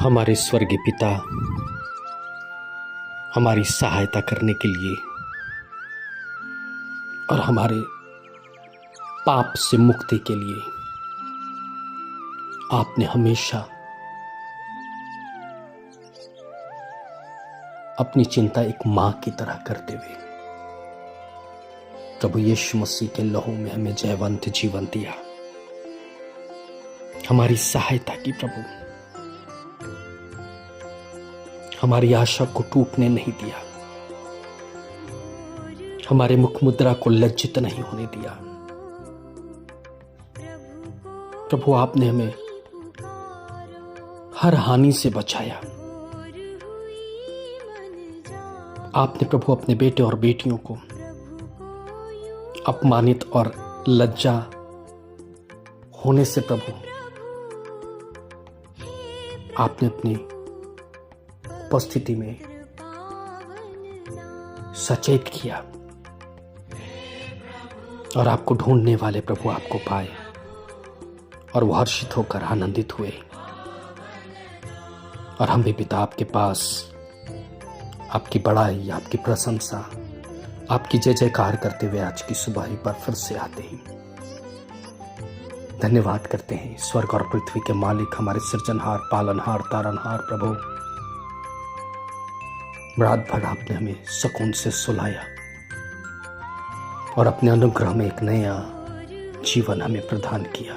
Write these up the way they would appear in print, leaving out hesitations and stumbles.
हमारे स्वर्गीय पिता हमारी सहायता करने के लिए और हमारे पाप से मुक्ति के लिए आपने हमेशा अपनी चिंता एक मां की तरह करते हुए प्रभु यीशु मसीह के लहू में हमें जयवंत जीवन दिया, हमारी सहायता की प्रभु, हमारी आशा को टूटने नहीं दिया, हमारे मुख मुद्रा को लज्जित नहीं होने दिया। प्रभु आपने हमें हर हानि से बचाया। आपने प्रभु अपने बेटे और बेटियों को अपमानित और लज्जा होने से प्रभु आपने अपनी उपस्थिति में सचेत किया और आपको ढूंढने वाले प्रभु आपको पाए और वो हर्षित होकर आनंदित हुए। और हम भी पिता आपके पास आपकी बड़ाई, आपकी प्रशंसा, आपकी जय जयकार करते हुए आज की सुबह ही पर फिर से आते हैं। धन्यवाद करते हैं स्वर्ग और पृथ्वी के मालिक, हमारे सृजनहार, पालनहार, तारनहार प्रभु। रात भर आपने हमें सुकून से सुलाया और अपने अनुग्रह में एक नया जीवन हमें प्रदान किया।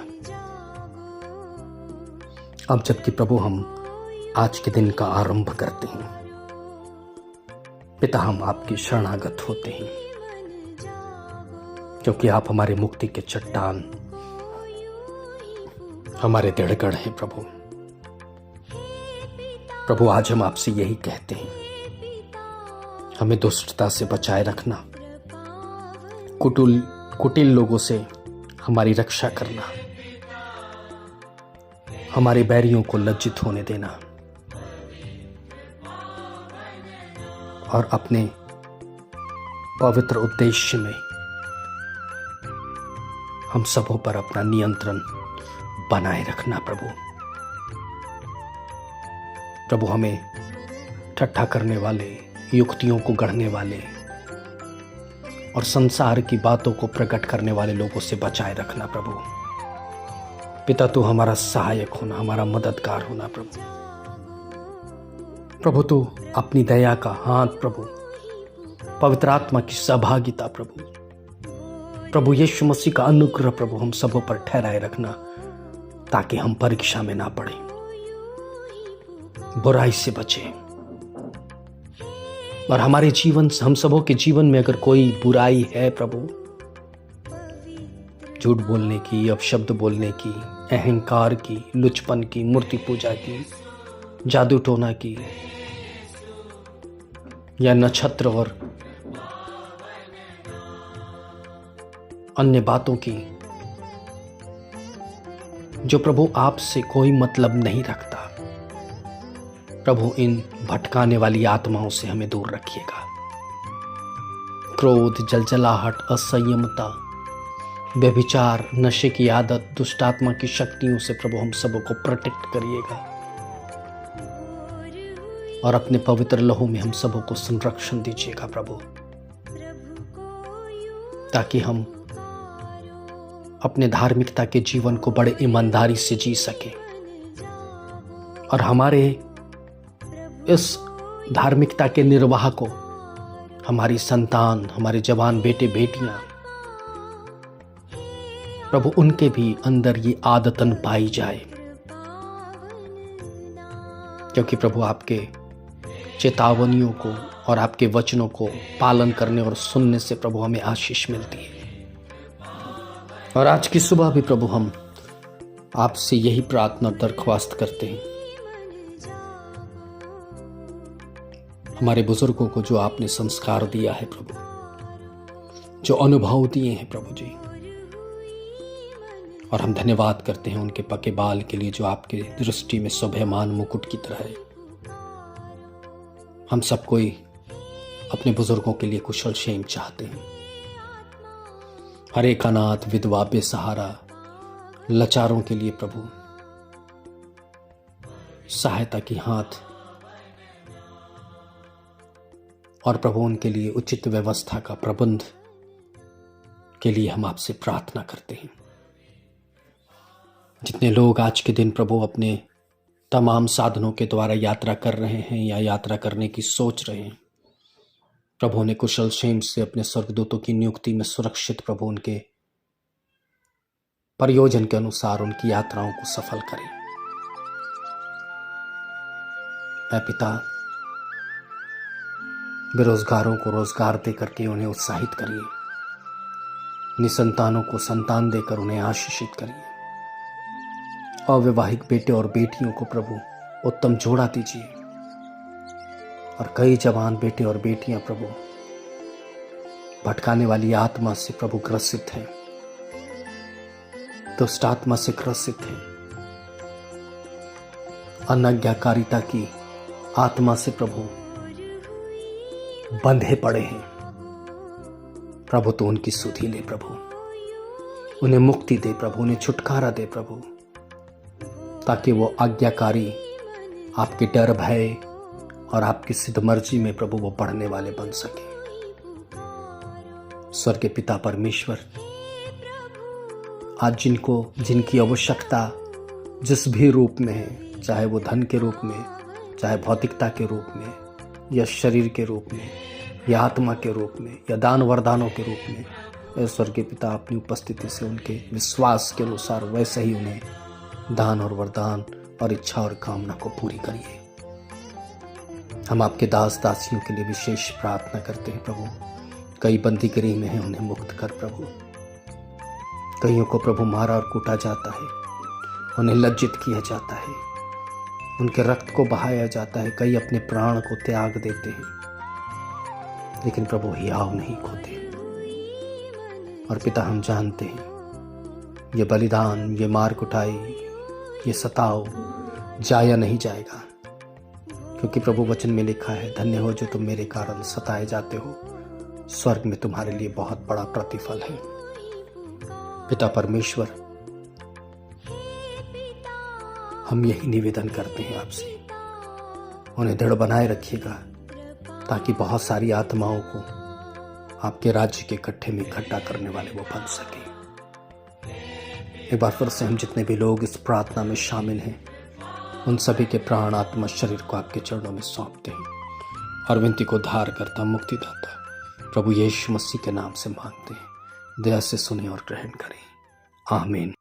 अब जबकि प्रभु हम आज के दिन का आरंभ करते हैं, पिता हम आपकी शरणागत होते हैं, क्योंकि आप हमारे मुक्ति के चट्टान, हमारे दृढ़गढ़ हैं प्रभु। प्रभु आज हम आपसे यही कहते हैं, हमें दुष्टता से बचाए रखना, कुटिल लोगों से हमारी रक्षा करना, हमारे बैरियों को लज्जित होने देना और अपने पवित्र उद्देश्य में हम सबों पर अपना नियंत्रण बनाए रखना प्रभु। प्रभु हमें ठट्ठा करने वाले, युक्तियों को गढ़ने वाले और संसार की बातों को प्रकट करने वाले लोगों से बचाए रखना प्रभु। पिता तू हमारा सहायक होना, हमारा मददगार होना प्रभु। प्रभु तू अपनी दया का हाथ प्रभु, पवित्र आत्मा की सहभागिता प्रभु, प्रभु यीशु मसीह का अनुग्रह प्रभु हम सबों पर ठहराए रखना, ताकि हम परीक्षा में ना पड़े, बुराई से बचें। और हमारे जीवन, हम सबों के जीवन में अगर कोई बुराई है प्रभु, झूठ बोलने की, अपशब्द बोलने की, अहंकार की, लुचपन की, मूर्ति पूजा की, जादू टोना की, या नक्षत्र और अन्य बातों की, जो प्रभु आपसे कोई मतलब नहीं रखता, प्रभु इन भटकाने वाली आत्माओं से हमें दूर रखिएगा। क्रोध, जलजलाहट, असंयमता, व्यभिचार, नशे की आदत, दुष्टात्मा की शक्तियों से प्रभु हम सबों को प्रोटेक्ट करिएगा और अपने पवित्र लहू में हम सबों को संरक्षण दीजिएगा प्रभु, ताकि हम अपने धार्मिकता के जीवन को बड़े ईमानदारी से जी सके और हमारे इस धार्मिकता के निर्वाह को हमारी संतान, हमारे जवान बेटे बेटियां प्रभु, उनके भी अंदर ये आदतन पाई जाए, क्योंकि प्रभु आपके चेतावनियों को और आपके वचनों को पालन करने और सुनने से प्रभु हमें आशीष मिलती है। और आज की सुबह भी प्रभु हम आपसे यही प्रार्थना और दरख्वास्त करते हैं, हमारे बुजुर्गों को जो आपने संस्कार दिया है प्रभु, जो अनुभव दिए हैं प्रभु जी, और हम धन्यवाद करते हैं उनके पके बाल के लिए, जो आपके दृष्टि में शोभायमान मुकुट की तरह है। हम सब कोई अपने बुजुर्गों के लिए कुशल क्षेम चाहते हैं। हर एक अनाथ, विधवा, बेसहारा, लाचारों के लिए प्रभु सहायता की हाथ और प्रभु उनके लिए उचित व्यवस्था का प्रबंध के लिए हम आपसे प्रार्थना करते हैं। जितने लोग आज के दिन प्रभु अपने तमाम साधनों के द्वारा यात्रा कर रहे हैं या यात्रा करने की सोच रहे हैं, प्रभु ने कुशल क्षेम से अपने स्वर्गदूतों की नियुक्ति में सुरक्षित प्रभु उनके प्रयोजन के अनुसार उनकी यात्राओं को सफल करें। ऐ पिता, बेरोजगारों को रोजगार देकर के उन्हें उत्साहित करिए, निसंतानों को संतान देकर उन्हें आशीषित करिए, अविवाहित बेटे और बेटियों को प्रभु उत्तम जोड़ा दीजिए, और कई जवान बेटे और बेटियां प्रभु भटकाने वाली आत्मा से प्रभु ग्रसित हैं, दुष्ट आत्मा से ग्रसित हैं, अनाज्ञाकारिता की आत्मा से प्रभु बंधे पड़े हैं। प्रभु तो उनकी सुधि ले प्रभु, उन्हें मुक्ति दे प्रभु, उन्हें छुटकारा दे प्रभु, ताकि वो आज्ञाकारी आपके डर भय और आपकी सिद्ध मर्जी में प्रभु वो बढ़ने वाले बन सके। स्वर्गीय पिता परमेश्वर, आज जिनकी आवश्यकता जिस भी रूप में है, चाहे वो धन के रूप में, चाहे भौतिकता के रूप में, या शरीर के रूप में, या आत्मा के रूप में, या दान वरदानों के रूप में, स्वर्गीय पिता अपनी उपस्थिति से उनके विश्वास के अनुसार वैसे ही उन्हें दान और वरदान और इच्छा और कामना को पूरी करिए। हम आपके दास दासियों के लिए विशेष प्रार्थना करते हैं प्रभु। कई बंदी गृह में हैं, उन्हें मुक्त कर प्रभु। कईयों को प्रभु मारा और कूटा जाता है, उन्हें लज्जित किया जाता है, उनके रक्त को बहाया जाता है, कई अपने प्राण को त्याग देते हैं, लेकिन प्रभु हियाव नहीं खोते। और पिता, हम जानते हैं ये बलिदान, ये मार कुटाई, ये सताव जाया नहीं जाएगा, क्योंकि प्रभु वचन में लिखा है, धन्य हो जो तुम मेरे कारण सताए जाते हो, स्वर्ग में तुम्हारे लिए बहुत बड़ा प्रतिफल है। पिता परमेश्वर, हम यही निवेदन करते हैं आपसे, उन्हें दृढ़ बनाए रखिएगा, ताकि बहुत सारी आत्माओं को आपके राज्य के इकट्ठे में इकट्ठा करने वाले वो बन सके। एक बार फिर से हम जितने भी लोग इस प्रार्थना में शामिल हैं, उन सभी के प्राण आत्मा शरीर को आपके चरणों में सौंपते हैं और विनती को धार करता मुक्तिदाता प्रभु यीशु मसीह के नाम से मांगते हैं। दया से सुने और ग्रहण करें। आमीन।